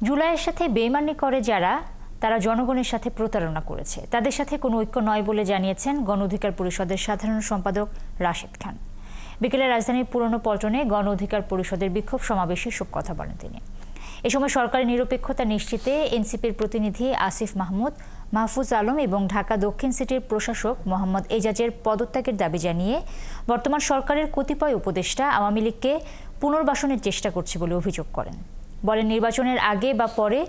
জুলাইয়ের সাথে বেইমানি করে যারা তারা জনগণের সাথে প্রতারণা করেছে, তাদের সাথে কোনো ঐক্য নয় বলে জানিয়েছেন গণ অধিকার পরিষদের সাধারণ সম্পাদক রাশেদ খান। বিকেলে রাজধানীর পুরনো পল্টনে গণ অধিকার পরিষদের বিক্ষোভ সমাবেশে সব কথা বলেন তিনি। এ সময় সরকারের নিরপেক্ষতা নিশ্চিতে এনসিপির প্রতিনিধি আসিফ মাহমুদ, মাহফুজ আলম এবং ঢাকা দক্ষিণ সিটির প্রশাসক মোহাম্মদ এজাজের পদত্যাগের দাবি জানিয়ে বর্তমান সরকারের কতিপয় উপদেষ্টা আওয়ামী লীগকে পুনর্বাসনের চেষ্টা করছে বলে অভিযোগ করেন। বলেন, নির্বাচনের আগে বা পরে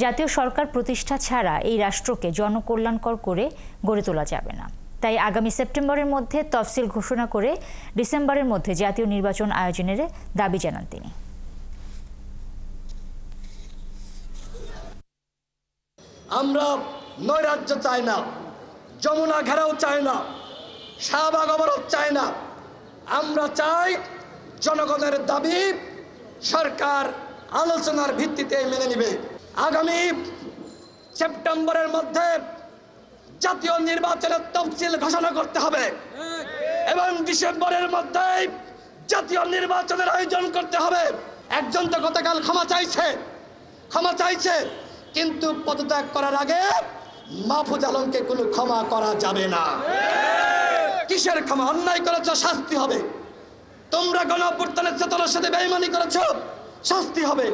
জাতীয় সরকার প্রতিষ্ঠা ছাড়া এই রাষ্ট্রকে জনকল্যাণকর করে গড়ে তোলা যাবে না। তাই আগামী সেপ্টেম্বরের মধ্যে তফসিল ঘোষণা করে ডিসেম্বরের মধ্যে জাতীয় নির্বাচন আয়োজনের দাবি জানান তিনি। আমরা নৈরাজ্য চাই না, যমুনা ঘেরাও চাই না, শাহবাগ অবরোধ চাই না। আমরা চাই জনগণের দাবি সরকার আলোচনার ভিত্তিতে মেনে নেবে। আগামী সেপ্টেম্বরের মধ্যে জাতীয় নির্বাচনের তফসিল ঘোষণা করতে হবে এবং ডিসেম্বরের মধ্যে জাতীয় নির্বাচনের আয়োজন করতে হবে। একজন তো গতকাল ক্ষমা চাইছে, কিন্তু পদত্যাগ করার আগে মাহফুজ আলমকে কোনো ক্ষমা করা যাবে না। কিসের ক্ষমা? অন্যায় করেছো, শাস্তি হবে। তোমরা গণ অভ্যুত্থানের চেতনার সাথে বেঈমানি করেছো, শাস্তি হবে।